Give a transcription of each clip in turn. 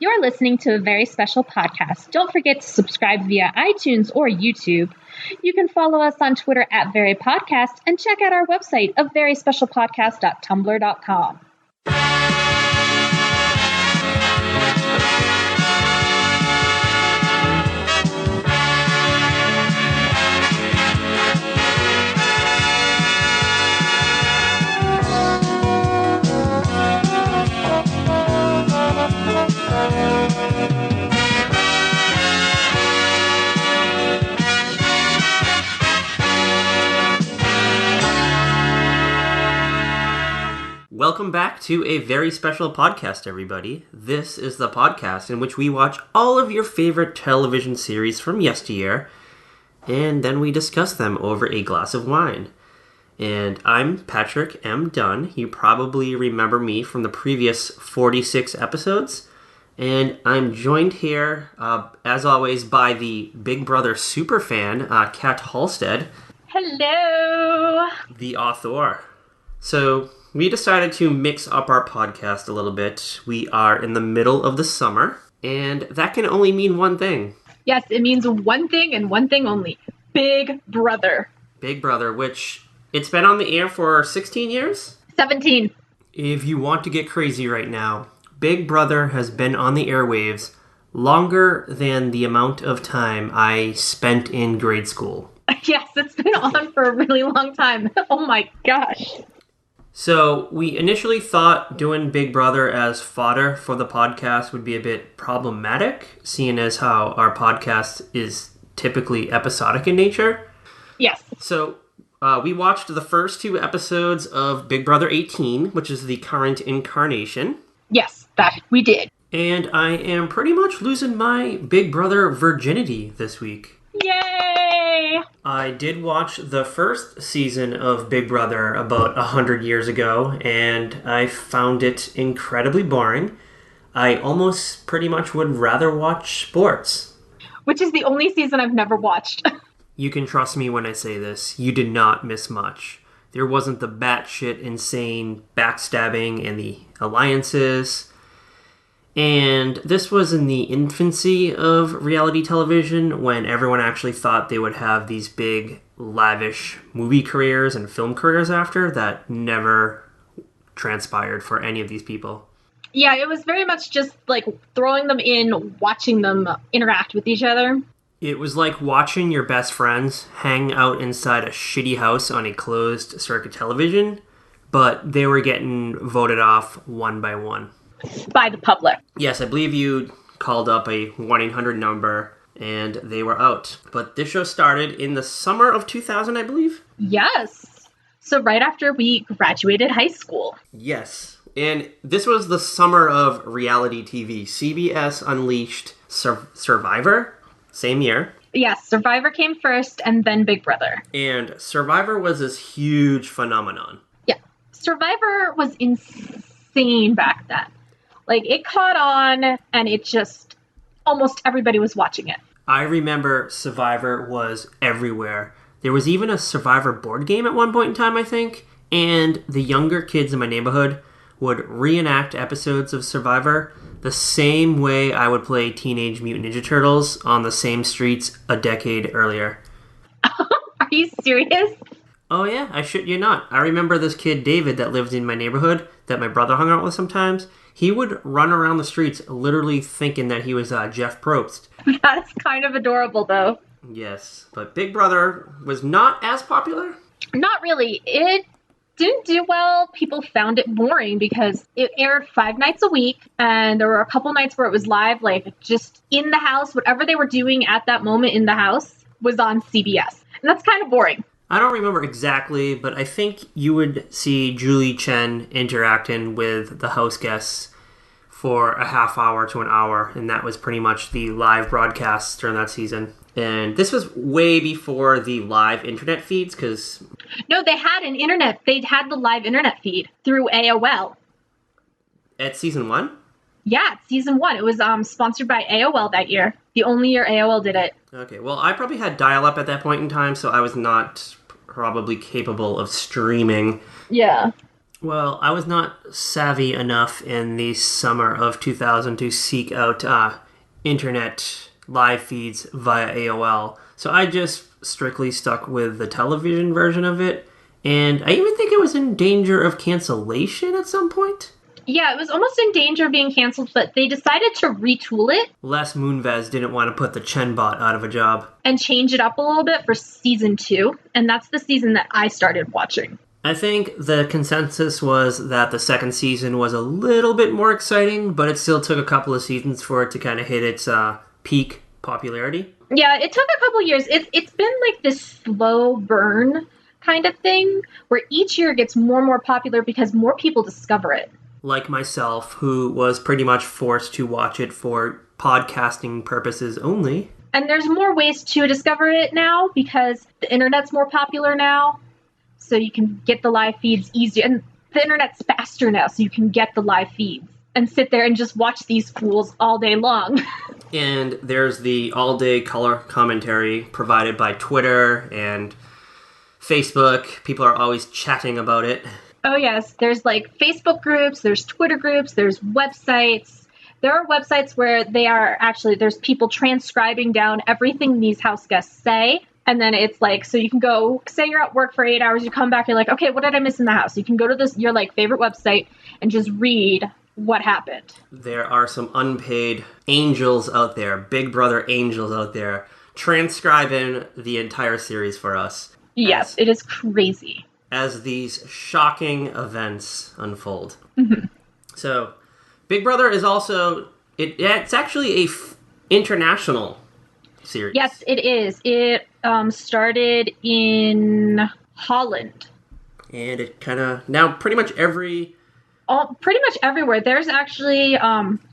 You're listening to a very special podcast. Don't forget to subscribe via iTunes or YouTube. You can follow us on Twitter at VeryPodcast and check out our website of veryspecialpodcast.tumblr.com. Welcome back to a very special podcast, everybody. This is the podcast in which we watch all of your favorite television series from yesteryear, and then we discuss them over a glass of wine. And I'm Patrick M. Dunn. You probably remember me from the previous 46 episodes. And I'm joined here, as always, by the Big Brother superfan, Kat Halstead. Hello! The author. So we decided to mix up our podcast a little bit. We are in the middle of the summer, and that can only mean one thing. Yes, it means one thing and one thing only. Big Brother. Big Brother, which it's been on the air for 16 years? 17. If you want to get crazy right now, Big Brother has been on the airwaves longer than the amount of time I spent in grade school. Yes, it's been on for a really long time. Oh my gosh. So we initially thought doing Big Brother as fodder for the podcast would be a bit problematic, seeing as how our podcast is typically episodic in nature. Yes. So we watched the first two episodes of Big Brother 18, which is the current incarnation. Yes, that we did. And I am pretty much losing my Big Brother virginity this week. Yay! I did watch the first season of Big Brother about 100 years ago, and I found it incredibly boring. I almost pretty much would rather watch sports. Which is the only season I've never watched. You can trust me when I say this. You did not miss much. There wasn't the batshit insane backstabbing and the alliances. And this was in the infancy of reality television when everyone actually thought they would have these big, lavish movie careers and film careers after that never transpired for any of these people. Yeah, it was very much just like throwing them in, watching them interact with each other. It was like watching your best friends hang out inside a shitty house on a closed circuit television, but they were getting voted off one by one. By the public. Yes, I believe you called up a 1-800 number and they were out. But this show started in the summer of 2000, I believe? Yes. So right after we graduated high school. Yes. And this was the summer of reality TV. CBS unleashed Survivor, same year. Yes, Survivor came first and then Big Brother. And Survivor was this huge phenomenon. Yeah. Survivor was insane back then. Like, it caught on, and it just, almost everybody was watching it. I remember Survivor was everywhere. There was even a Survivor board game at one point in time, I think, and the younger kids in my neighborhood would reenact episodes of Survivor the same way I would play Teenage Mutant Ninja Turtles on the same streets a decade earlier. Are you serious? Oh yeah, I shit you not. I remember this kid, David, that lived in my neighborhood that my brother hung out with sometimes. He would run around the streets literally thinking that he was Jeff Probst. That's kind of adorable, though. Yes, but Big Brother was not as popular? Not really. It didn't do well. People found it boring because it aired 5 nights a week, and there were a couple nights where it was live, like just in the house. Whatever they were doing at that moment in the house was on CBS. And that's kind of boring. I don't remember exactly, but I think you would see Julie Chen interacting with the house guests for a half hour to an hour, and that was pretty much the live broadcasts during that season. And this was way before the live internet feeds, because... No, they had an internet. They'd had the live internet feed through AOL. At season 1? Yeah, season 1. It was sponsored by AOL that year. The only year AOL did it. Okay, well, I probably had dial-up at that point in time, so I was not probably capable of streaming. Yeah. Well, I was not savvy enough in the summer of 2000 to seek out internet live feeds via AOL, so I just strictly stuck with the television version of it, and I even think it was in danger of cancellation at some point. Yeah, it was almost in danger of being canceled, but they decided to retool it. Les Moonves didn't want to put the Chen bot out of a job. And change it up a little bit for season 2, and that's the season that I started watching. I think the consensus was that the second season was a little bit more exciting, but it still took a couple of seasons for it to kind of hit its peak popularity. Yeah, it took a couple years. It's been like this slow burn kind of thing, where each year it gets more and more popular because more people discover it. Like myself, who was pretty much forced to watch it for podcasting purposes only. And there's more ways to discover it now because the internet's more popular now. So you can get the live feeds easier. And the internet's faster now, so you can get the live feeds and sit there and just watch these fools all day long. And there's the all-day color commentary provided by Twitter and Facebook. People are always chatting about it. Oh, yes. There's like Facebook groups, there's Twitter groups, there's websites. There are websites where there's people transcribing down everything these house guests say. And then it's like, so you can go, say you're at work for 8 hours, you come back, you're like, okay, what did I miss in the house? You can go to your like favorite website and just read what happened. There are some unpaid angels out there, Big Brother angels out there, transcribing the entire series for us. Yes, it is crazy. As these shocking events unfold. Mm-hmm. So, Big Brother is also, it's actually international series. Yes, it is. It started in Holland. And it kind of, now pretty much pretty much everywhere. There's actually,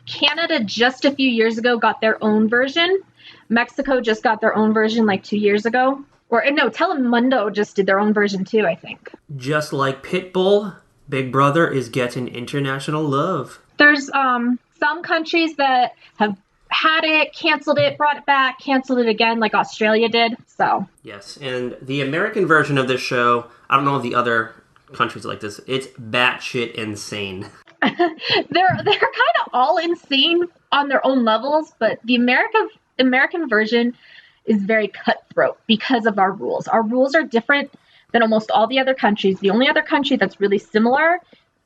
Canada just a few years ago got their own version. Mexico just got their own version like 2 years ago. Or no, Telemundo just did their own version too, I think. Just like Pitbull, Big Brother is getting international love. There's some countries that have had it, canceled it, brought it back, canceled it again, like Australia did. So yes, and the American version of this show, I don't know if the other countries like this, it's batshit insane. they're kind of all insane on their own levels, but the American version is very cutthroat because of our rules. Our rules are different than almost all the other countries. The only other country that's really similar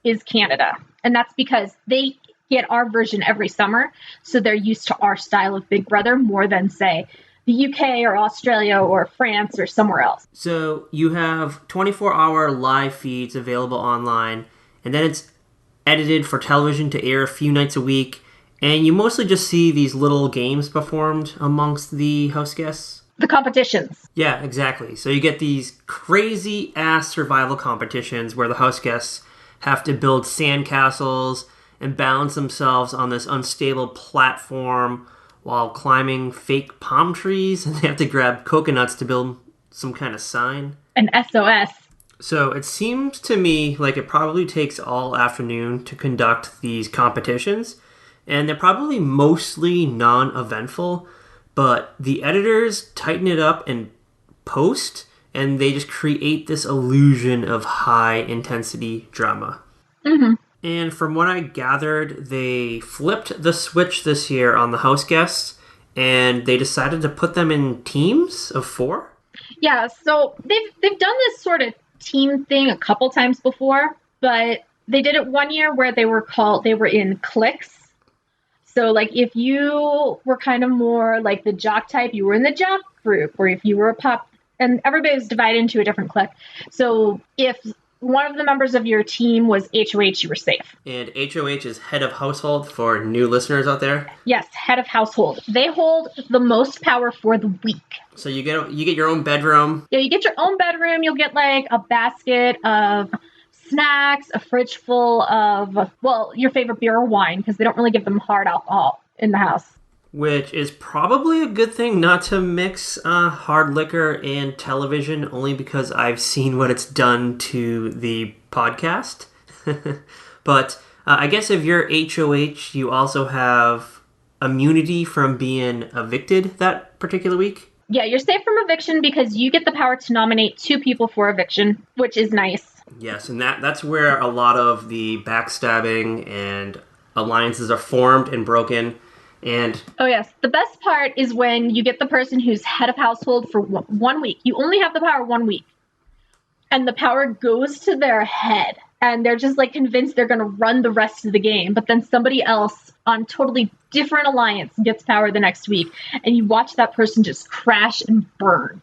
is Canada. And that's because they get our version every summer. So they're used to our style of Big Brother more than, say, the UK or Australia or France or somewhere else. So you have 24-hour live feeds available online, and then it's edited for television to air a few nights a week. And you mostly just see these little games performed amongst the house guests. The competitions. Yeah, exactly. So you get these crazy-ass survival competitions where the house guests have to build sandcastles and balance themselves on this unstable platform while climbing fake palm trees. And they have to grab coconuts to build some kind of sign. An SOS. So it seems to me like it probably takes all afternoon to conduct these competitions. And they're probably mostly non-eventful, but the editors tighten it up in post, and they just create this illusion of high-intensity drama. Mm-hmm. And from what I gathered, they flipped the switch this year on the house guests, and they decided to put them in teams of 4. Yeah, so they've done this sort of team thing a couple times before, but they did it one year where they were in cliques. So, like, if you were kind of more like the jock type, you were in the jock group, or if you were a pup, and everybody was divided into a different clique. So, if one of the members of your team was HOH, you were safe. And HOH is head of household for new listeners out there? Yes, head of household. They hold the most power for the week. So you get your own bedroom? Yeah, you get your own bedroom. You'll get, like, a basket of snacks, a fridge full of, well, your favorite beer or wine, because they don't really give them hard alcohol in the house. Which is probably a good thing not to mix hard liquor and television, only because I've seen what it's done to the podcast. But I guess if you're HOH, you also have immunity from being evicted that particular week? Yeah, you're safe from eviction because you get the power to nominate 2 people for eviction, which is nice. Yes, and that's where a lot of the backstabbing and alliances are formed and broken. And oh yes, the best part is when you get the person who's head of household for 1 week. You only have the power 1 week, and the power goes to their head, and they're just like convinced they're going to run the rest of the game. But then somebody else on totally different alliance gets power the next week, and you watch that person just crash and burn.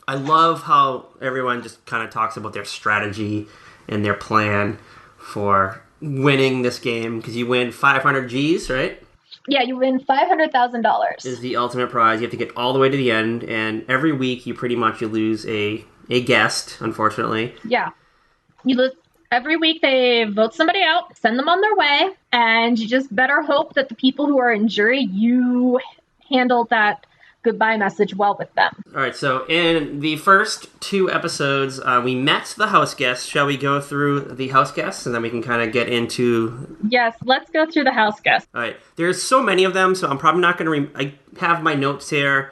I love how everyone just kind of talks about their strategy and their plan for winning this game, because you win 500 Gs, right? Yeah, you win $500,000. Is the ultimate prize. You have to get all the way to the end, and every week you lose a guest, unfortunately. Yeah. You lose every week. They vote somebody out, send them on their way, and you just better hope that the people who are in jury, you handle that goodbye message well with them. All right, so in the first 2 episodes, we met the house guests. Shall we go through the house guests, and then we can kind of get into... Yes, let's go through the house guests. All right, there's so many of them, so I'm probably not going to... I have my notes here.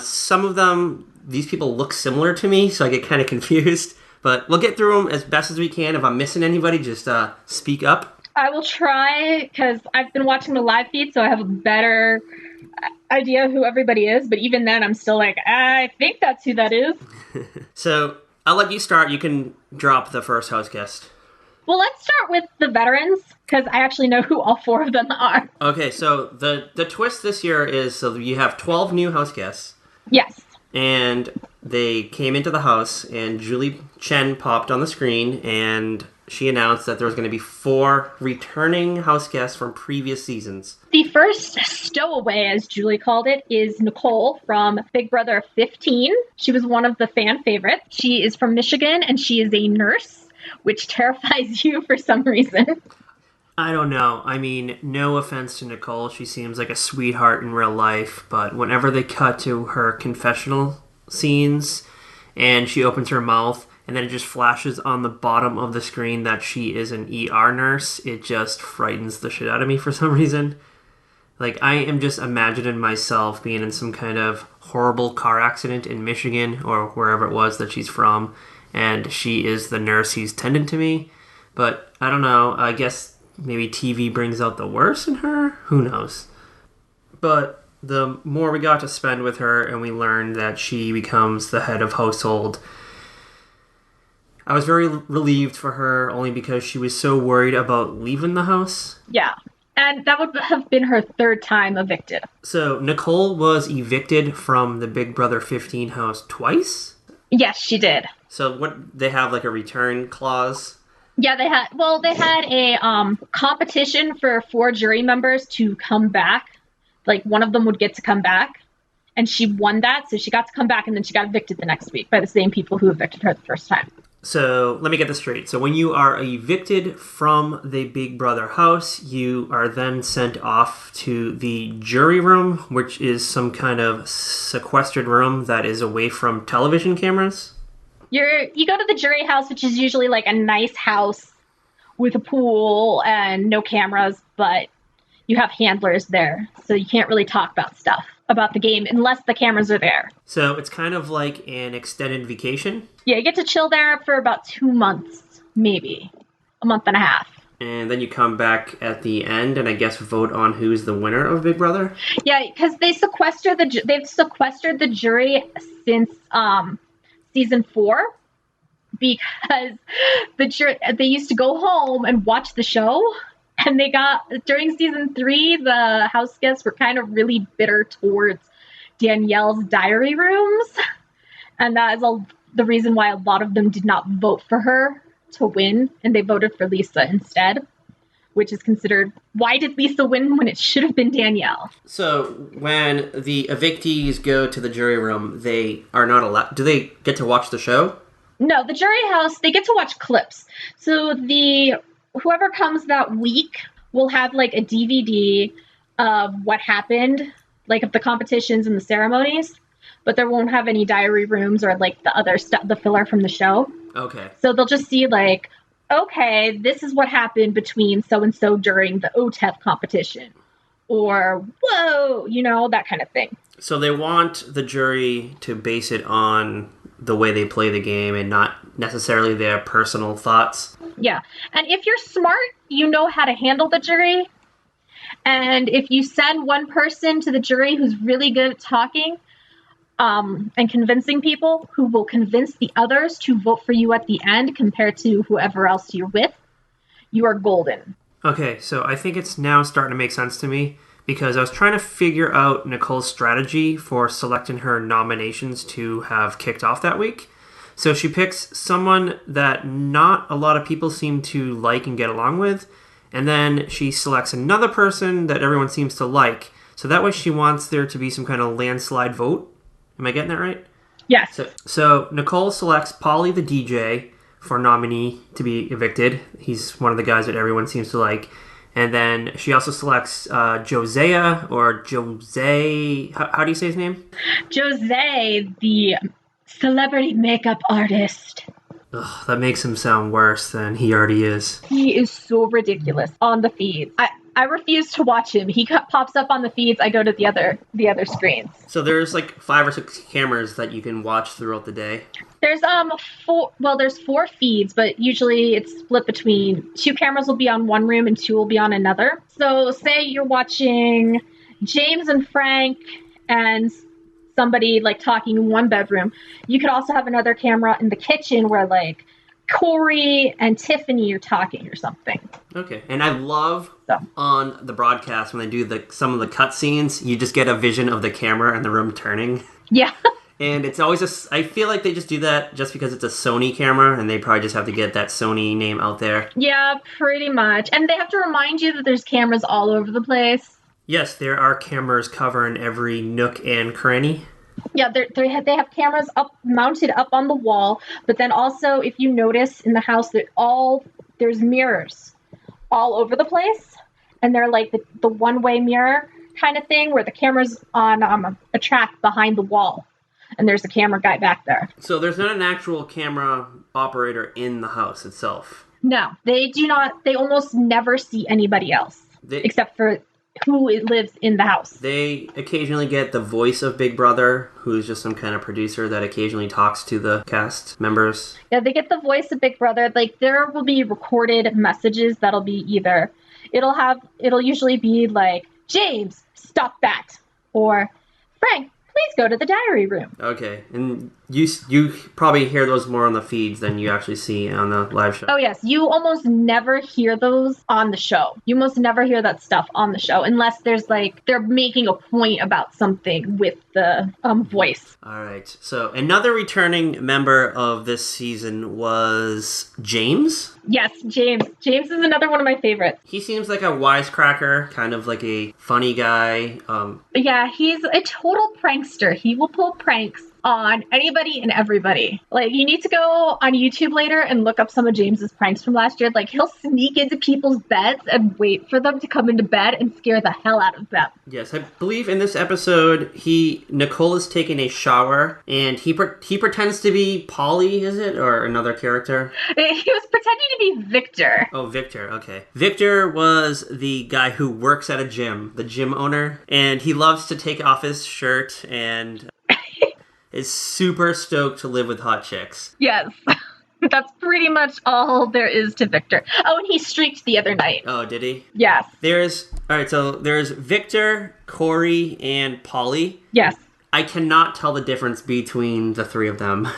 Some of them, these people look similar to me, so I get kind of confused. But we'll get through them as best as we can. If I'm missing anybody, just speak up. I will try, because I've been watching the live feed, so I have a better idea who everybody is, but even then I'm still like, I think that's who that is. So I'll let you start. You can drop the first house guest. Well, let's start with the veterans, because I actually know who all 4 of them are. Okay, so the twist this year is, so you have 12 new house guests. Yes. And they came into the house, and Chen popped on the screen, and she announced that there was going to be 4 returning house guests from previous seasons. The first stowaway, as Julie called it, is Nicole from Big Brother 15. She was one of the fan favorites. She is from Michigan, and she is a nurse, which terrifies you for some reason. I don't know. I mean, no offense to Nicole. She seems like a sweetheart in real life, but whenever they cut to her confessional scenes and she opens her mouth and then it just flashes on the bottom of the screen that she is an ER nurse, it just frightens the shit out of me for some reason. Like, I am just imagining myself being in some kind of horrible car accident in Michigan or wherever it was that she's from, and she is the nurse who's tending to me. But I don't know. I guess maybe TV brings out the worst in her? Who knows? But the more we got to spend with her and we learned that she becomes the head of household, I was very relieved for her, only because she was so worried about leaving the house. Yeah, and that would have been her 3rd time evicted. So Nicole was evicted from the Big Brother 15 house twice? Yes, she did. So what, they have like a return clause? Yeah, they had a competition for 4 jury members to come back. Like, one of them would get to come back, and she won that, so she got to come back, and then she got evicted the next week by the same people who evicted her the first time. So let me get this straight. So when you are evicted from the Big Brother house, you are then sent off to the jury room, which is some kind of sequestered room that is away from television cameras. You go to the jury house, which is usually like a nice house with a pool and no cameras, but you have handlers there, so you can't really talk about the game unless the cameras are there. So it's kind of like an extended vacation? Yeah, you get to chill there for about 2 months, maybe. A month and a half. And then you come back at the end and I guess vote on who's the winner of Big Brother? Yeah, because they've sequestered the jury since season 4, because they used to go home and watch the show, and during season 3, the house guests were kind of really bitter towards Danielle's diary rooms, and that is the reason why a lot of them did not vote for her to win, and they voted for Lisa instead, which is considered, why did Lisa win when it should have been Danielle? So when the evictees go to the jury room, they are not allowed... Do they get to watch the show? No, the jury house, they get to watch clips. So whoever comes that week will have like a DVD of what happened, like of the competitions and the ceremonies, but there won't have any diary rooms or like the other stuff, the filler from the show. Okay. So they'll just see like, okay, this is what happened between so-and-so during the OTEP competition. or whoa, that kind of thing. So they want the jury to base it on the way they play the game and not necessarily their personal thoughts. Yeah. And if you're smart, you know how to handle the jury. And if you send one person to the jury who's really good at talking and convincing people, who will convince the others to vote for you at the end compared to whoever else you're with, you are golden. Okay, so I think it's now starting to make sense to me because I was trying to figure out Nicole's strategy for selecting her nominations to have kicked off that week. So she picks someone that not a lot of people seem to like and get along with, and then she selects another person that everyone seems to like. So that way she wants there to be some kind of landslide vote. Am I getting that right? Yes. So Nicole selects Polly the DJ for nominee to be evicted. He's one of the guys that everyone seems to like. And then she also selects Josiah or Jose. How do you say his name? Jose, the celebrity makeup artist. Ugh, that makes him sound worse than he already is. He is so ridiculous on the feeds. I refuse to watch him. He pops up on the feeds. I go to the other screens. So there's like 5 or 6 cameras that you can watch throughout the day. There's there's 4 feeds, but usually it's split between 2 cameras will be on one room and 2 will be on another. So say you're watching James and Frank and somebody like talking in one bedroom. You could also have another camera in the kitchen where like Corey and Tiffany are talking or something. Okay, and I love on the broadcast when they do some of the cut scenes, you just get a vision of the camera and the room turning. Yeah. And it's always I feel like they just do that just because it's a Sony camera and they probably just have to get that Sony name out there. Yeah, pretty much. And they have to remind you that there's cameras all over the place. Yes, there are cameras covering every nook and cranny. Yeah, they have cameras mounted up on the wall, but then also if you notice in the house that there's mirrors all over the place, and they're like the one-way mirror kind of thing where the camera's on a track behind the wall, and there's a camera guy back there. So there's not an actual camera operator in the house itself. No, they do not. They almost never see anybody else except for who lives in the house. They occasionally get the voice of Big Brother, who's just some kind of producer that occasionally talks to the cast members. Yeah, they get the voice of Big Brother. Like, there will be recorded messages that'll be either, it'll usually be like, James, stop that. Or, Frank, please go to the diary room. Okay, and you probably hear those more on the feeds than you actually see on the live show. Oh, yes. You almost never hear those on the show. You almost never hear that stuff on the show unless there's like, they're making a point about something with the voice. All right. So another returning member of this season was James. Yes, James. James is another one of my favorites. He seems like a wisecracker, kind of like a funny guy. Yeah, he's a total prankster. He will pull pranks on anybody and everybody. Like, you need to go on YouTube later and look up some of James's pranks from last year. Like, he'll sneak into people's beds and wait for them to come into bed and scare the hell out of them. Yes, I believe in this episode, Nicole is taking a shower, and he pretends to be Polly, is it? Or another character? He was pretending to be Victor. Oh, Victor, okay. Victor was the guy who works at a gym, the gym owner, and he loves to take off his shirt and is super stoked to live with hot chicks. Yes. That's pretty much all there is to Victor. Oh, and he streaked the other night. Oh, did he? Yes. There's Victor, Corey, and Polly. Yes. I cannot tell the difference between the 3 of them.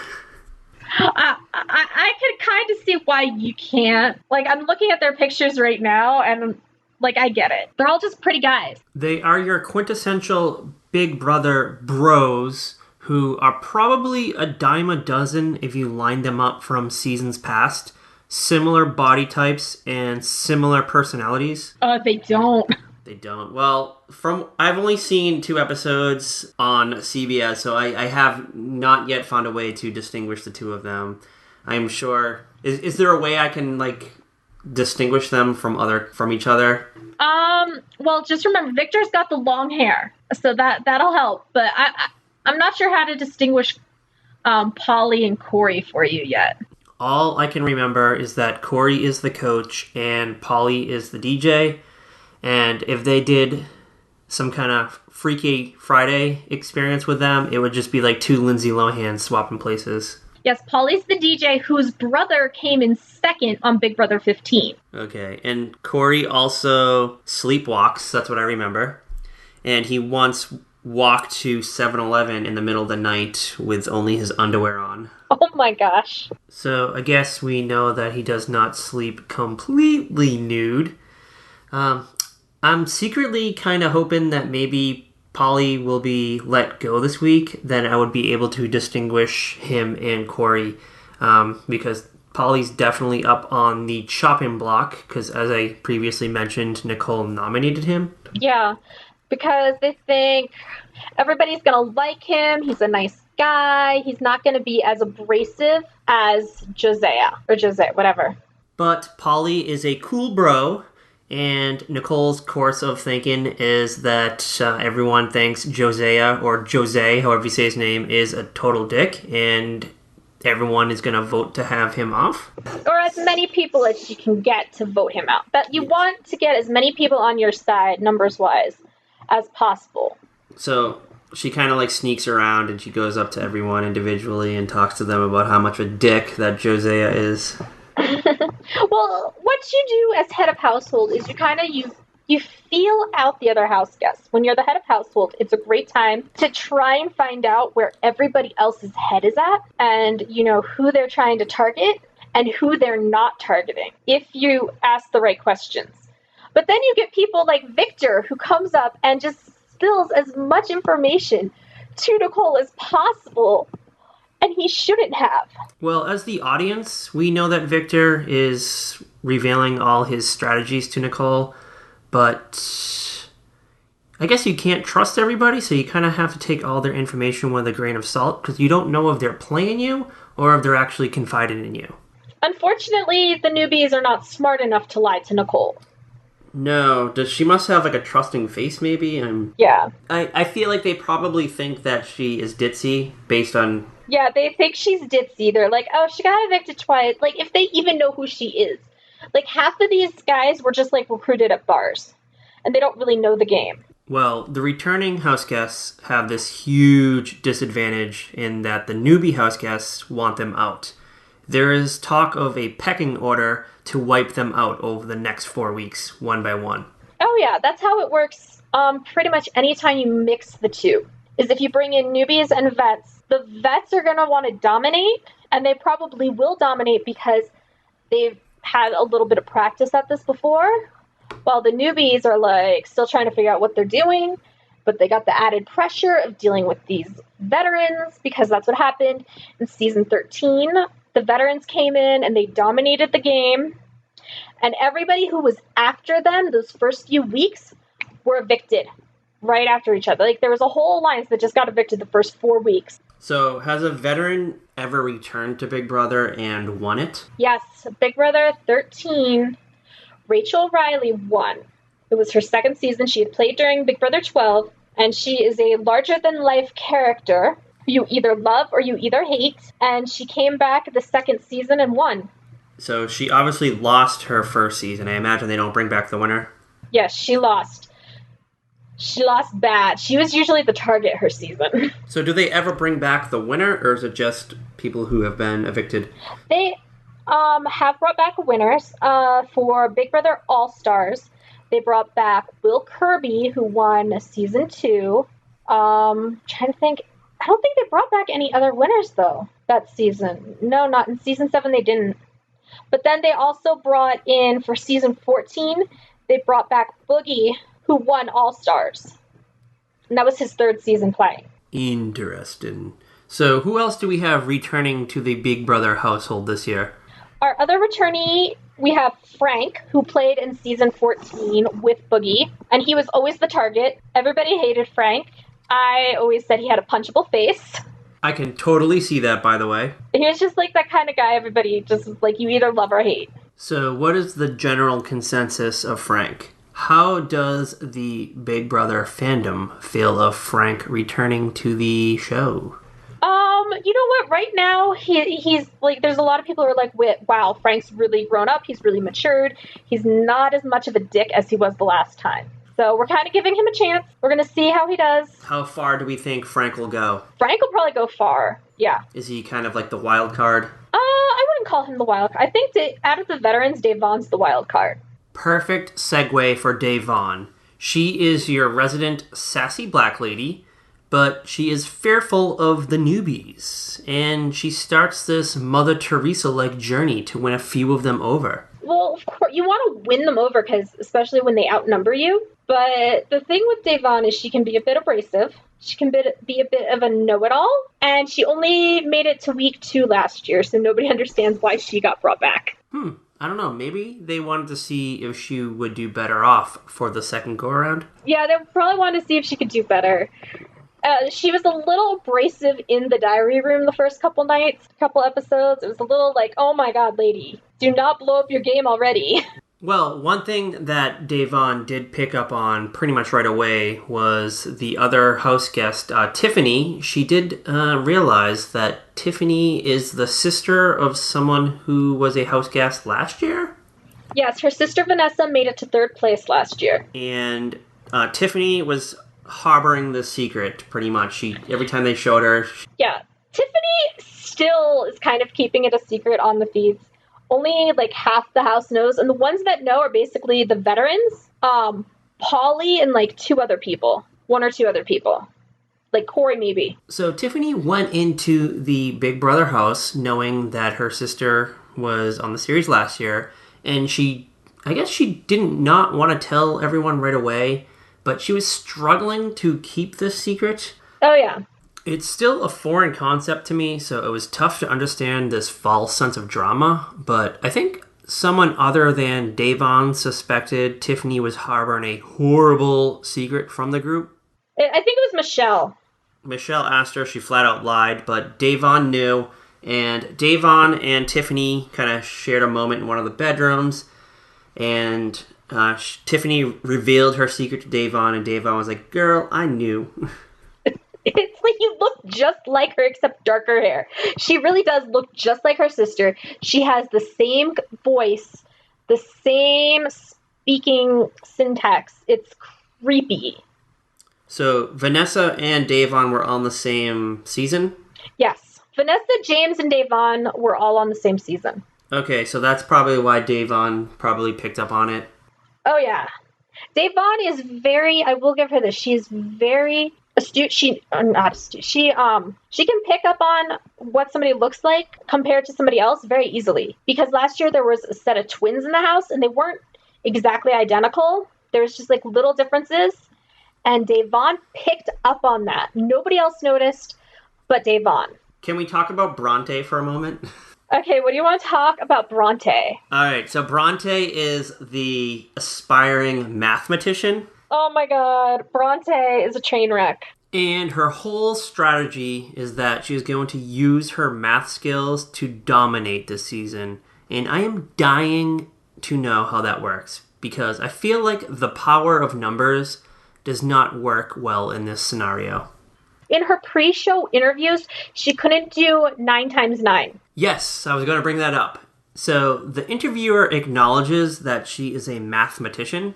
I can kind of see why you can't. Like, I'm looking at their pictures right now, and, like, I get it. They're all just pretty guys. They are your quintessential Big Brother bros, who are probably a dime a dozen if you line them up from seasons past. Similar body types and similar personalities. They don't. They don't. Well, I've only seen 2 episodes on CBS, so I have not yet found a way to distinguish the 2 of them. I'm sure. Is there a way I can, like, distinguish them from each other? Well, just remember, Victor's got the long hair, so that'll help. But I'm not sure how to distinguish Polly and Corey for you yet. All I can remember is that Corey is the coach and Polly is the DJ. And if they did some kind of Freaky Friday experience with them, it would just be like two Lindsay Lohans swapping places. Yes, Polly's the DJ whose brother came in second on Big Brother 15. Okay, and Corey also sleepwalks, that's what I remember. And he once walked to 7-Eleven in the middle of the night with only his underwear on. Oh my gosh. So I guess we know that he does not sleep completely nude. I'm secretly kind of hoping that maybe Polly will be let go this week, then I would be able to distinguish him and Corey, because Polly's definitely up on the chopping block, because as I previously mentioned, Nicole nominated him. Yeah, because they think everybody's going to like him, he's a nice guy, he's not going to be as abrasive as Josiah, or Jose, whatever. But Polly is a cool bro, and Nicole's course of thinking is that everyone thinks Josiah, or Jose, however you say his name, is a total dick, and everyone is going to vote to have him off. Or as many people as you can get to vote him out. But you want to get as many people on your side, numbers-wise, as possible. So she kind of like sneaks around and she goes up to everyone individually and talks to them about how much of a dick that Josiah is. Well, what you do as head of household is you feel out the other house guests. When you're the head of household, it's a great time to try and find out where everybody else's head is at and, you know, who they're trying to target and who they're not targeting, if you ask the right questions. But then you get people like Victor, who comes up and just spills as much information to Nicole as possible, and he shouldn't have. Well, as the audience, we know that Victor is revealing all his strategies to Nicole, but I guess you can't trust everybody, so you kind of have to take all their information with a grain of salt, because you don't know if they're playing you or if they're actually confiding in you. Unfortunately, the newbies are not smart enough to lie to Nicole. No, she must have like a trusting face, maybe? Yeah. I feel like they probably think that she is ditzy based on... Yeah, they think she's ditzy. They're like, oh, she got evicted twice. Like, if they even know who she is. Like, half of these guys were just, like, recruited at bars. And they don't really know the game. Well, the returning house guests have this huge disadvantage in that the newbie house guests want them out. There is talk of a pecking order to wipe them out over the next 4 weeks, one by one. Oh, yeah, that's how it works pretty much anytime you mix the two. Is if you bring in newbies and vets, the vets are going to want to dominate, and they probably will dominate because they've had a little bit of practice at this before, while the newbies are like still trying to figure out what they're doing, but they got the added pressure of dealing with these veterans, because that's what happened in season 13. The veterans came in and they dominated the game, and everybody who was after them those first few weeks were evicted right after each other. Like, there was a whole alliance that just got evicted the first 4 weeks. So, has a veteran ever returned to Big Brother and won it? Yes, Big Brother 13, Rachel Riley won. It was her second season. She had played during Big Brother 12, and she is a larger-than-life character you either love or you either hate, and she came back the second season and won. So she obviously lost her first season. I imagine they don't bring back the winner? Yes, she lost. She lost bad. She was usually the target her season. So do they ever bring back the winner, or is it just people who have been evicted? They have brought back winners. For Big Brother All-Stars, they brought back Will Kirby, who won season 2. Trying to think. I don't think they brought back any other winners, though, that season. No, not in season 7, they didn't. But then they also brought in, for season 14, they brought back Boogie, who won All-Stars. And that was his third season playing. Interesting. So who else do we have returning to the Big Brother household this year? Our other returnee, we have Frank, who played in season 14 with Boogie. And he was always the target. Everybody hated Frank. I always said he had a punchable face. I can totally see that, by the way. He was just like that kind of guy everybody just, like, you either love or hate. So what is the general consensus of Frank? How does the Big Brother fandom feel of Frank returning to the show? You know what? Right now, he's like, there's a lot of people who are like, wow, Frank's really grown up. He's really matured. He's not as much of a dick as he was the last time. So we're kind of giving him a chance. We're going to see how he does. How far do we think Frank will go? Frank will probably go far, yeah. Is he kind of like the wild card? I wouldn't call him the wild card. I think out of the veterans, Dave Vaughn's the wild card. Perfect segue for Dave Vaughn. She is your resident sassy black lady, but she is fearful of the newbies, and she starts this Mother Teresa-like journey to win a few of them over. Well, of course, you want to win them over, because especially when they outnumber you. But the thing with Dave Vaughn is she can be a bit abrasive. She can be a bit of a know-it-all, and she only made it to week 2 last year, so nobody understands why she got brought back. I don't know. Maybe they wanted to see if she would do better off for the second go-around? Yeah, they probably wanted to see if she could do better. She was a little abrasive in the diary room the first couple episodes. It was a little like, oh my god, lady, do not blow up your game already. Well, one thing that Dave Vaughn did pick up on pretty much right away was the other house guest, Tiffany. She did realize that Tiffany is the sister of someone who was a house guest last year? Yes, her sister Vanessa made it to 3rd place last year. And Tiffany was harboring the secret, pretty much. Every time they showed her... Yeah, Tiffany still is kind of keeping it a secret on the feeds. Only like half the house knows, and the ones that know are basically the veterans, Polly, and like 2 other people. 1 or 2 other people. Like Corey, maybe. So Tiffany went into the Big Brother house knowing that her sister was on the series last year, and I guess she didn't not want to tell everyone right away, but she was struggling to keep this secret. Oh, yeah. It's still a foreign concept to me, so it was tough to understand this false sense of drama, but I think someone other than Dave Vaughn suspected Tiffany was harboring a horrible secret from the group. I think it was Michelle. Michelle asked her, she flat out lied, but Dave Vaughn knew, and Dave Vaughn and Tiffany kind of shared a moment in one of the bedrooms, and Tiffany revealed her secret to Dave Vaughn, and Dave Vaughn was like, "Girl, I knew." It's like you look just like her, except darker hair. She really does look just like her sister. She has the same voice, the same speaking syntax. It's creepy. So Vanessa and Dave Vaughn were on the same season? Yes. Vanessa, James, and Dave Vaughn were all on the same season. Okay, so that's probably why Dave Vaughn probably picked up on it. Oh, yeah. Dave Vaughn is I will give her this, she's very astute. Not astute. She can pick up on what somebody looks like compared to somebody else very easily. Because last year there was a set of twins in the house, and they weren't exactly identical. There was just like little differences. And Dave Vaughn picked up on that. Nobody else noticed but Dave Vaughn. Can we talk about Bronte for a moment? Okay, what do you want to talk about Bronte? Alright, so Bronte is the aspiring mathematician. Oh my god, Bronte is a train wreck. And her whole strategy is that she's going to use her math skills to dominate this season. And I am dying to know how that works, because I feel like the power of numbers does not work well in this scenario. In her pre-show interviews, she couldn't do 9 times 9. Yes, I was going to bring that up. So the interviewer acknowledges that she is a mathematician,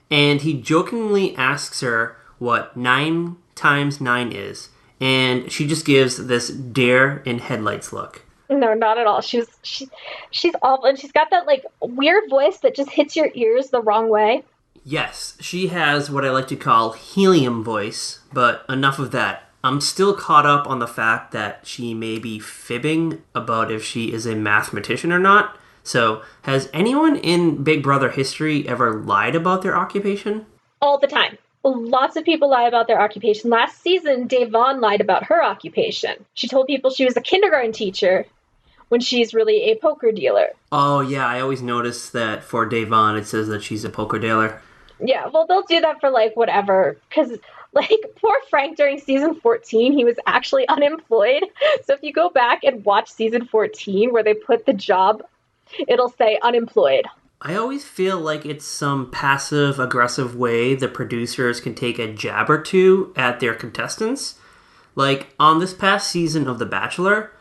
and he jokingly asks her what 9 times 9 is, and she just gives this deer in headlights look. No, not at all. She's awful, and she's got that like weird voice that just hits your ears the wrong way. Yes, she has what I like to call helium voice, but enough of that. I'm still caught up on the fact that she may be fibbing about if she is a mathematician or not. So, has anyone in Big Brother history ever lied about their occupation? All the time. Lots of people lie about their occupation. Last season, Dave Vaughn lied about her occupation. She told people she was a kindergarten teacher when she's really a poker dealer. Oh, yeah, I always notice that for Dave Vaughn, it says that she's a poker dealer. Yeah, well, they'll do that for, like, whatever. Because, like, poor Frank during season 14, he was actually unemployed. So if you go back and watch season 14 where they put the job, it'll say unemployed. I always feel like it's some passive-aggressive way the producers can take a jab or two at their contestants. Like, on this past season of The Bachelor,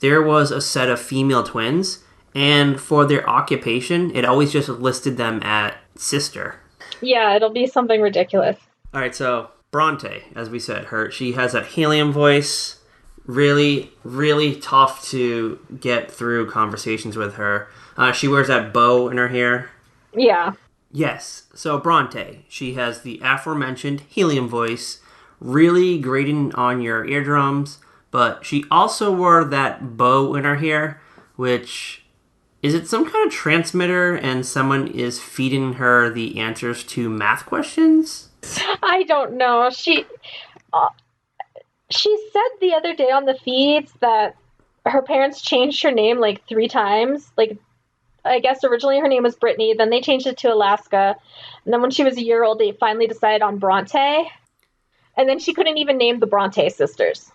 there was a set of female twins, and for their occupation, it always just listed them at sister. Yeah, it'll be something ridiculous. All right, so Bronte, as we said, she has that helium voice. Really, really tough to get through conversations with her. She wears that bow in her hair. Yeah. Yes, so Bronte, she has the aforementioned helium voice, really grating on your eardrums, but she also wore that bow in her hair, which, is it some kind of transmitter and someone is feeding her the answers to math questions? I don't know. She said the other day on the feeds that her parents changed her name like 3 times. Like, I guess originally her name was Brittany, then they changed it to Alaska. And then when she was a year old, they finally decided on Bronte. And then she couldn't even name the Bronte sisters,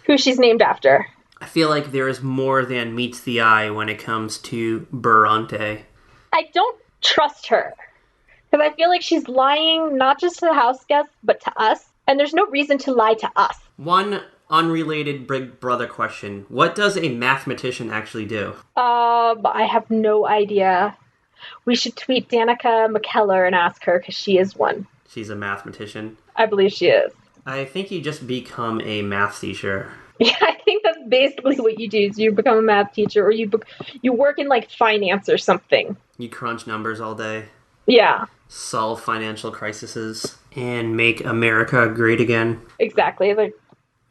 who she's named after. I feel like there is more than meets the eye when it comes to Bronte. I don't trust her. Because I feel like she's lying not just to the house guests, but to us. And there's no reason to lie to us. One unrelated Big Brother question. What does a mathematician actually do? I have no idea. We should tweet Danica McKellar and ask her, because she is one. She's a mathematician. I believe she is. I think you just become a math teacher. Yeah, I think that's basically what you do. Is you become a math teacher, or you work in like finance or something. You crunch numbers all day. Yeah. Solve financial crises and make America great again. Exactly. Like,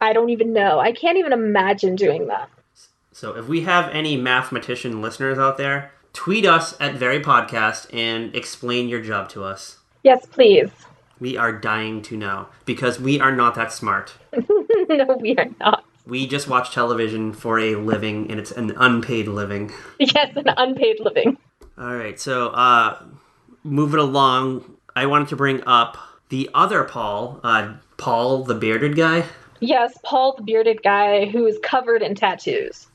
I don't even know. I can't even imagine doing that. So if we have any mathematician listeners out there, tweet us at Very Podcast and explain your job to us. Yes, please. We are dying to know, because we are not that smart. No, we are not. We just watch television for a living, and it's an unpaid living. Yes, an unpaid living. All right, so moving along, I wanted to bring up the other Paul, Paul the bearded guy. Yes, Paul the bearded guy who is covered in tattoos.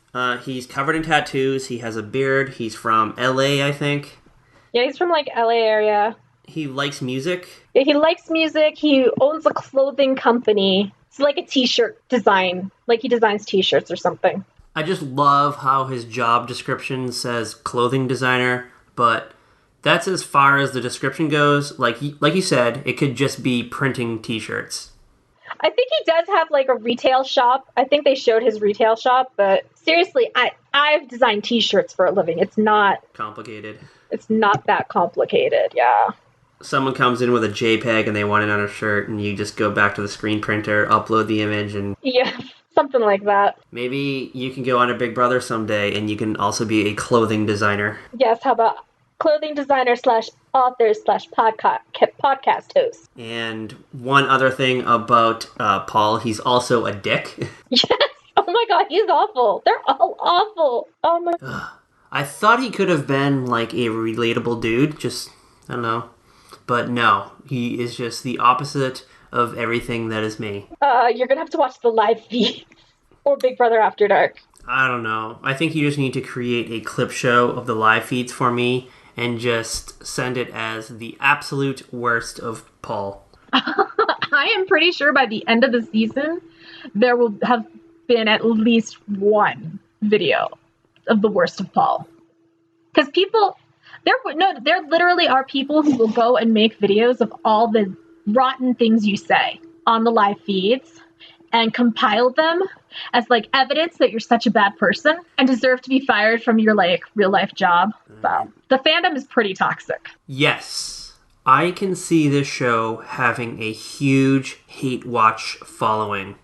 He's covered in tattoos. He has a beard. He's from LA, I think. Yeah, he's from like LA area. He likes music. Yeah, he likes music. He owns a clothing company. It's like a t-shirt design. Like he designs t-shirts or something. I just love how his job description says clothing designer, but that's as far as the description goes. Like you said, it could just be printing t-shirts. I think he does have like a retail shop. I think they showed his retail shop, but seriously, I've designed t-shirts for a living. It's not complicated. It's not that complicated, yeah. Someone comes in with a JPEG and they want it on a shirt, and you just go back to the screen printer, upload the image, and... Yeah, something like that. Maybe you can go on a Big Brother someday, and you can also be a clothing designer. Yes, how about clothing designer / author / podcast host. And one other thing about Paul, he's also a dick. Yes! Oh my god, he's awful. They're all awful. Oh my... I thought he could have been like a relatable dude, just, I don't know. But no, he is just the opposite of everything that is me. You're gonna have to watch the live feed. Or Big Brother After Dark. I don't know. I think you just need to create a clip show of the live feeds for me and just send it as the absolute worst of Paul. I am pretty sure by the end of the season, there will have been at least one video of the worst of Paul. Because there literally are people who will go and make videos of all the rotten things you say on the live feeds and compile them as like evidence that you're such a bad person and deserve to be fired from your like real life job. So the fandom is pretty toxic. Yes. I can see this show having a huge hate watch following.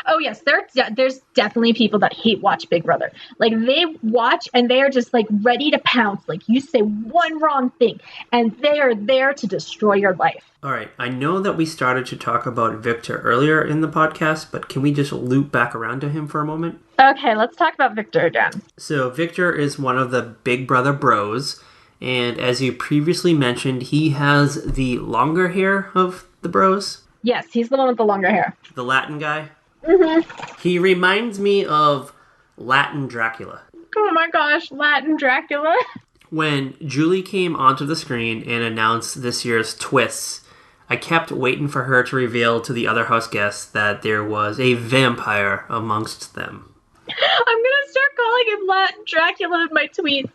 Oh yes, there's definitely people that hate watch Big Brother. Like they watch and they are just like ready to pounce. Like you say one wrong thing and they are there to destroy your life. All right, I know that we started to talk about Victor earlier in the podcast, but can we just loop back around to him for a moment? Okay, let's talk about Victor again. So Victor is one of the Big Brother bros, and as you previously mentioned, he has the longer hair of the bros. Yes, he's the one with the longer hair. The Latin guy. Mm-hmm. He reminds me of Latin Dracula. Oh my gosh, Latin Dracula. When Julie came onto the screen and announced this year's twists, I kept waiting for her to reveal to the other house guests that there was a vampire amongst them. I'm gonna start calling him Latin Dracula in my tweets.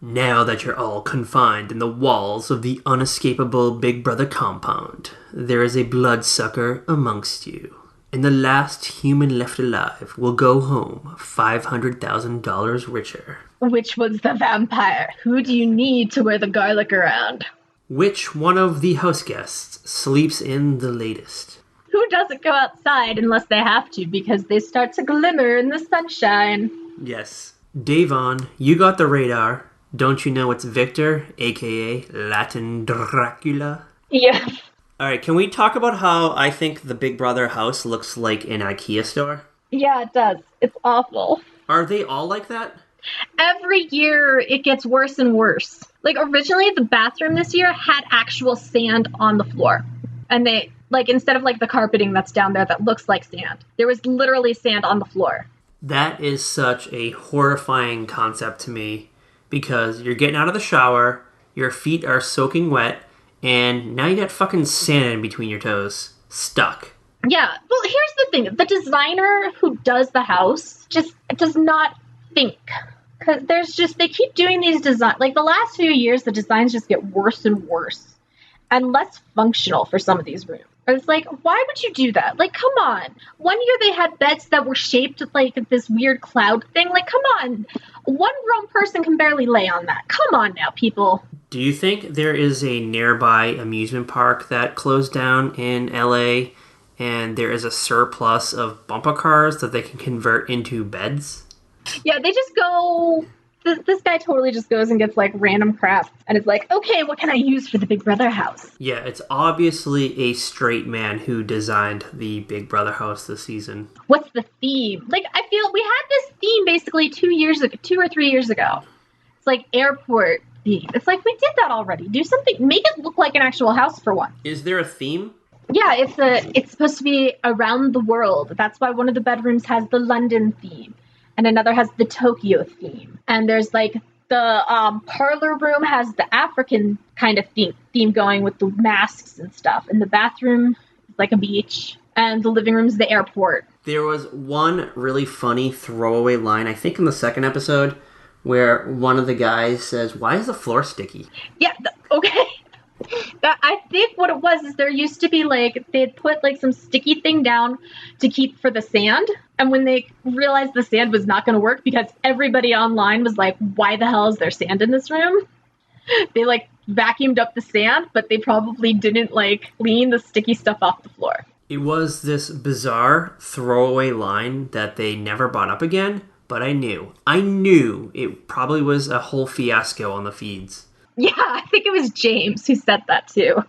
Now that you're all confined in the walls of the unescapable Big Brother compound, there is a bloodsucker amongst you. And the last human left alive will go home $500,000 richer. Which was the vampire? Who do you need to wear the garlic around? Which one of the houseguests sleeps in the latest? Who doesn't go outside unless they have to because they start to glimmer in the sunshine? Yes. Davon, you got the radar. Don't you know it's Victor, aka Latin Dracula? Yes. Alright, can we talk about how I think the Big Brother house looks like an IKEA store? Yeah, it does. It's awful. Are they all like that? Every year it gets worse and worse. Like originally the bathroom this year had actual sand on the floor. And they, like instead of like the carpeting that's down there that looks like sand, there was literally sand on the floor. That is such a horrifying concept to me because you're getting out of the shower, your feet are soaking wet, and now you got fucking sand in between your toes. Stuck. Yeah, well here's the thing. The designer who does the house just does not think. Because they keep doing these designs. Like the last few years, the designs just get worse and worse. And less functional for some of these rooms. It's like, why would you do that? Like, come on. One year they had beds that were shaped like this weird cloud thing. Like, come on. One grown person can barely lay on that. Come on now, people. Do you think there is a nearby amusement park that closed down in LA and there is a surplus of bumper cars that they can convert into beds? Yeah, they just go... This guy totally just goes and gets, like, random crap. And is like, okay, what can I use for the Big Brother house? Yeah, it's obviously a straight man who designed the Big Brother house this season. What's the theme? Like, I feel we had this theme basically 2 or 3 years ago. It's like airport theme. It's like, we did that already. Do something. Make it look like an actual house for once. Is there a theme? Yeah, it's supposed to be around the world. That's why one of the bedrooms has the London theme. And another has the Tokyo theme. And there's like the parlor room has the African kind of theme going with the masks and stuff. And the bathroom is like a beach. And the living room is the airport. There was one really funny throwaway line, I think in the second episode, where one of the guys says, "Why is the floor sticky?" Yeah, okay. I think what it was is there used to be like, they'd put like some sticky thing down to keep for the sand. And when they realized the sand was not going to work because everybody online was like, why the hell is there sand in this room? They like vacuumed up the sand, but they probably didn't like clean the sticky stuff off the floor. It was this bizarre throwaway line that they never brought up again, but I knew it probably was a whole fiasco on the feeds. Yeah, I think it was James who said that too.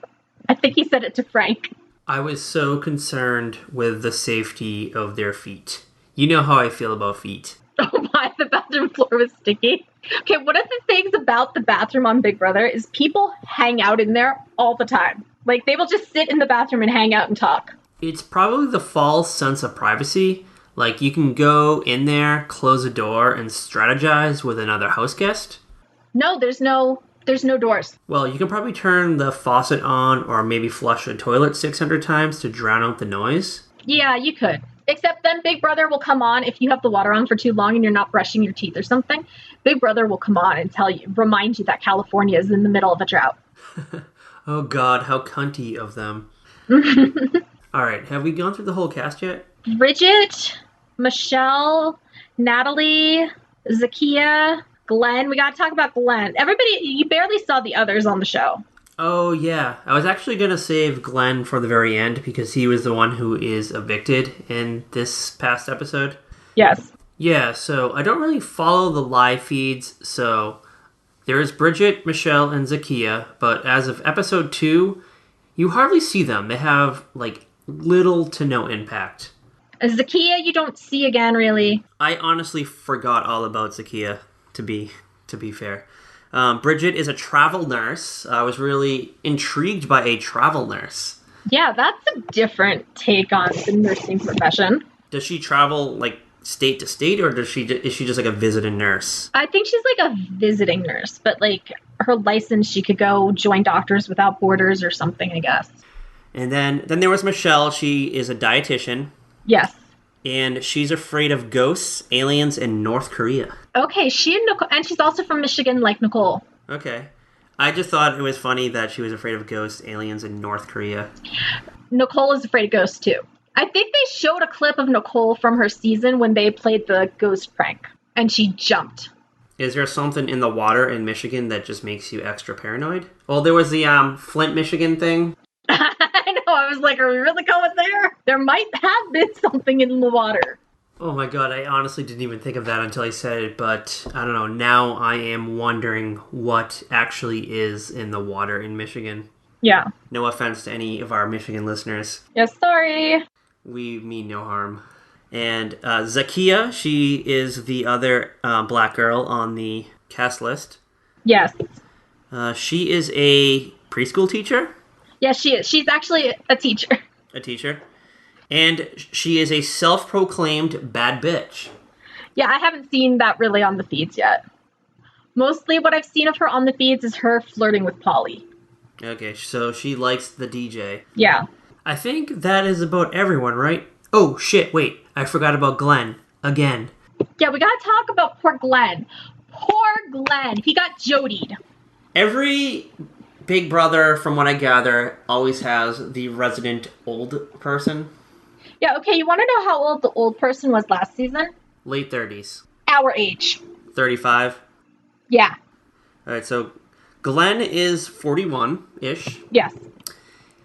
I think he said it to Frank. I was so concerned with the safety of their feet. You know how I feel about feet. Oh my, the bathroom floor was sticky. Okay, one of the things about the bathroom on Big Brother is people hang out in there all the time. Like, they will just sit in the bathroom and hang out and talk. It's probably the false sense of privacy. Like, you can go in there, close a door, and strategize with another house guest. No, there's no doors. Well, you can probably turn the faucet on or maybe flush a toilet 600 times to drown out the noise. Yeah, you could. Except then Big Brother will come on if you have the water on for too long and you're not brushing your teeth or something. Big Brother will come on and remind you that California is in the middle of a drought. Oh God, how cunty of them. Alright, have we gone through the whole cast yet? Bridget, Michelle, Natalie, Zakiya, Glenn. We gotta talk about Glenn. Everybody, you barely saw the others on the show. Oh, yeah. I was actually going to save Glenn for the very end because he was the one who is evicted in this past episode. Yes. Yeah, so I don't really follow the live feeds, so there is Bridget, Michelle, and Zakiya, but as of episode 2, you hardly see them. They have, like, little to no impact. Zakiya, you don't see again, really. I honestly forgot all about Zakiya, to be fair. Bridget is a travel nurse. I was really intrigued by a travel nurse. Yeah, that's a different take on the nursing profession. Does she travel, like, state to state, or is she just, like, a visiting nurse? I think she's, like, a visiting nurse, but, like, her license, she could go join Doctors Without Borders or something, I guess. And then there was Michelle. She is a dietitian. Yes. And she's afraid of ghosts, aliens, and North Korea. Okay, she and Nicole, and she's also from Michigan, like Nicole. Okay. I just thought it was funny that she was afraid of ghosts, aliens, in North Korea. Nicole is afraid of ghosts too. I think they showed a clip of Nicole from her season when they played the ghost prank, and she jumped. Is there something in the water in Michigan that just makes you extra paranoid? Well, there was the Flint, Michigan thing. I know, I was like, are we really going there? There might have been something in the water. Oh my god, I honestly didn't even think of that until I said it, but I don't know, now I am wondering what actually is in the water in Michigan. Yeah. No offense to any of our Michigan listeners. Yes, sorry. We mean no harm. And Zakia, she is the other black girl on the cast list. Yes. She is a preschool teacher? Yes, she is. She's actually a teacher. A teacher. And she is a self-proclaimed bad bitch. Yeah, I haven't seen that really on the feeds yet. Mostly what I've seen of her on the feeds is her flirting with Polly. Okay, so she likes the DJ. Yeah. I think that is about everyone, right? Oh, shit, wait. I forgot about Glenn. Again. Yeah, we gotta talk about poor Glenn. Poor Glenn. He got jodied. Every Big Brother, from what I gather, always has the resident old person. Yeah, okay, you want to know how old the old person was last season? Late 30s. Our age. 35. Yeah. Alright, so Glenn is 41-ish. Yes.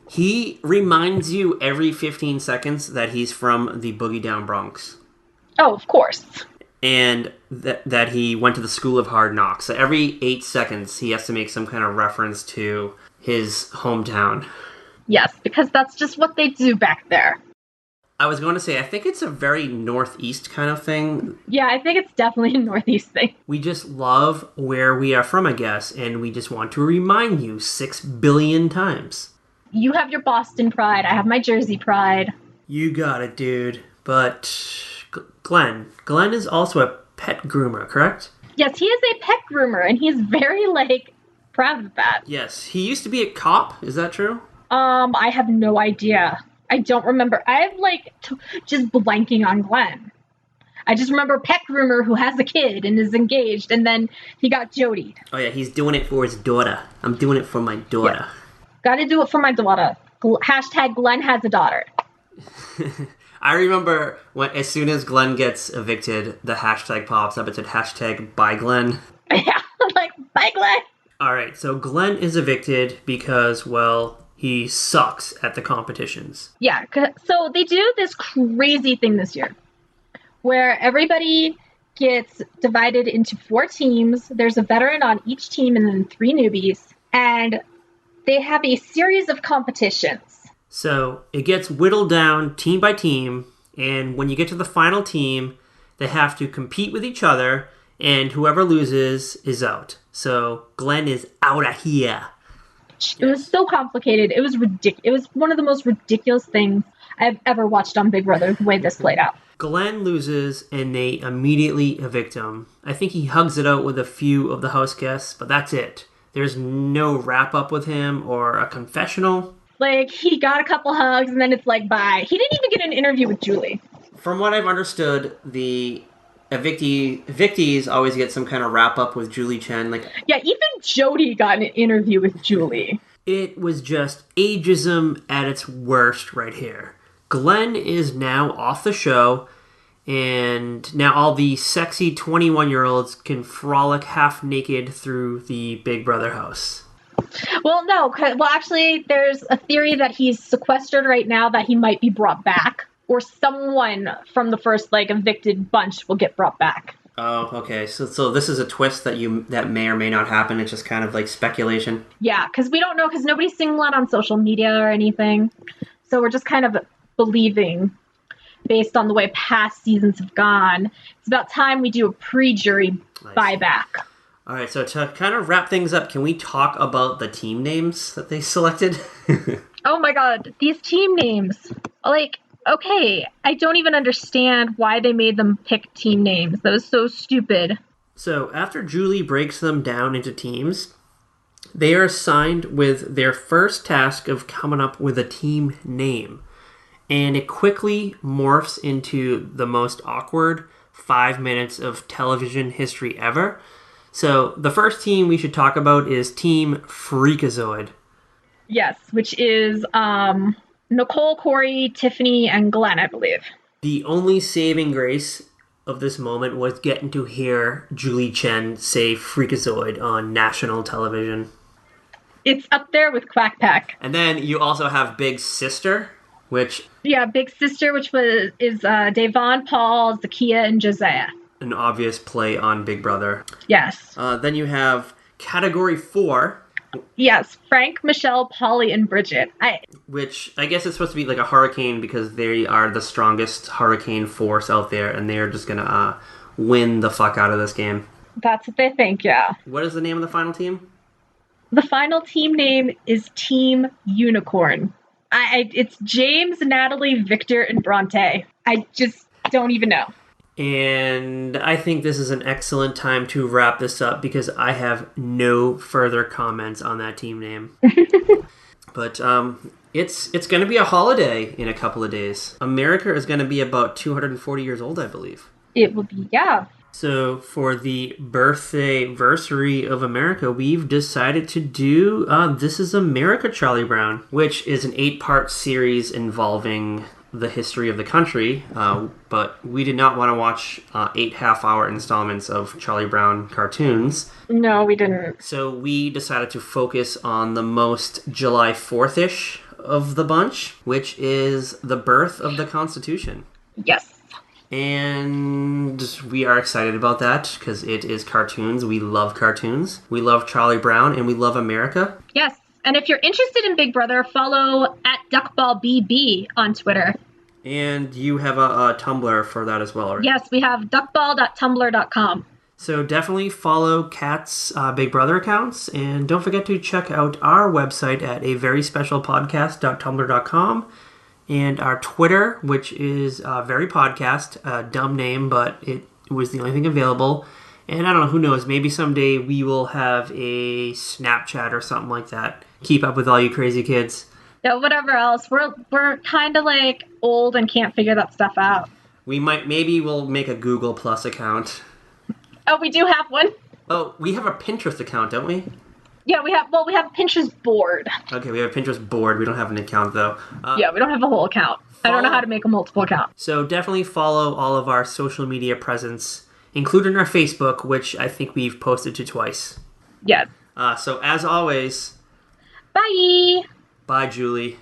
He reminds you every 15 seconds that he's from the Boogie Down Bronx. Oh, of course. And that he went to the School of Hard Knocks. So every 8 seconds, he has to make some kind of reference to his hometown. Yes, because that's just what they do back there. I was going to say, I think it's a very Northeast kind of thing. Yeah, I think it's definitely a Northeast thing. We just love where we are from, I guess, and we just want to remind you 6 billion times. You have your Boston pride, I have my Jersey pride. You got it, dude. But Glenn is also a pet groomer, correct? Yes, he is a pet groomer, and he's very, proud of that. Yes, he used to be a cop, is that true? I have no idea. I don't remember. I'm, just blanking on Glenn. I just remember pet groomer who has a kid and is engaged, and then he got jodied. Oh yeah, he's doing it for his daughter. I'm doing it for my daughter. Yeah. Gotta do it for my daughter. Hashtag Glenn has a daughter. I remember as soon as Glenn gets evicted, the hashtag pops up. It said hashtag bye Glenn. Yeah, bye Glenn. Alright, so Glenn is evicted because, well, he sucks at the competitions. Yeah, so they do this crazy thing this year where everybody gets divided into 4 teams. There's a veteran on each team and then 3 newbies. And they have a series of competitions. So it gets whittled down team by team, and when you get to the final team, they have to compete with each other, and whoever loses is out. So Glenn is out of here. It was so complicated. It was ridiculous. It was one of the most ridiculous things I've ever watched on Big Brother, the way this played out. Glenn loses, and they immediately evict him. I think he hugs it out with a few of the house guests, but that's it. There's no wrap-up with him or a confessional. He got a couple hugs, and then it's bye. He didn't even get an interview with Julie. From what I've understood, the evictees always get some kind of wrap-up with Julie Chen. Yeah, even Jody got an interview with Julie. It was just ageism at its worst right here. Glenn is now off the show, and now all the sexy 21-year-olds can frolic half-naked through the Big Brother house. Well, no. Well, actually, there's a theory that he's sequestered right now, that he might be brought back. Or someone from the first, evicted bunch will get brought back. Oh, okay. So this is a twist that may or may not happen. It's just kind of speculation. Yeah, because we don't know, because nobody's singling out on social media or anything. So we're just kind of believing, based on the way past seasons have gone. It's about time we do a pre-jury buyback. All right, so to kind of wrap things up, can we talk about the team names that they selected? Oh my god, these team names. Okay, I don't even understand why they made them pick team names. That was so stupid. So after Julie breaks them down into teams, they are assigned with their first task of coming up with a team name. And it quickly morphs into the most awkward 5 minutes of television history ever. So the first team we should talk about is Team Freakazoid. Yes, which is Nicole, Corey, Tiffany, and Glenn, I believe. The only saving grace of this moment was getting to hear Julie Chen say Freakazoid on national television. It's up there with Quack Pack. And then you also have Big Sister, which... Yeah, Big Sister, which is Davon, Paul, Zakiya, and Josiah. An obvious play on Big Brother. Yes. Then you have Category 4. Yes, Frank, Michelle, Polly, and Bridget. Which I guess it's supposed to be like a hurricane because they are the strongest hurricane force out there, and they're just going to win the fuck out of this game. That's what they think, yeah. What is the name of the final team? The final team name is Team Unicorn. It's James, Natalie, Victor, and Bronte. I just don't even know. And I think this is an excellent time to wrap this up because I have no further comments on that team name. But it's going to be a holiday in a couple of days. America is going to be about 240 years old, I believe. It will be, yeah. So for the birthday-versary of America, we've decided to do This Is America, Charlie Brown, which is an 8-part series involving the history of the country, but we did not want to watch 8 half-hour installments of Charlie Brown cartoons. No, we didn't. So we decided to focus on the most July 4th-ish of the bunch, which is the birth of the Constitution. Yes. And we are excited about that because it is cartoons. We love cartoons. We love Charlie Brown, and we love America. Yes. And if you're interested in Big Brother, follow @DuckballBB on Twitter. And you have a Tumblr for that as well, right? Yes, we have duckball.tumblr.com. So definitely follow Kat's Big Brother accounts. And don't forget to check out our website at averyspecialpodcast.tumblr.com. And our Twitter, which is Very Podcast, a dumb name, but it was the only thing available. And I don't know, who knows, maybe someday we will have a Snapchat or something like that. Keep up with all you crazy kids. Yeah, whatever else. We're kind of like old and can't figure that stuff out. Maybe we'll make a Google Plus account. Oh, we do have one? Oh, we have a Pinterest account, don't we? Yeah, we have a Pinterest board. Okay, we have a Pinterest board. We don't have an account, though. Yeah, we don't have a whole account. I don't know how to make a multiple account. So definitely follow all of our social media presence, including our Facebook, which I think we've posted to twice. Yes. So as always... Bye! Bye, Julie.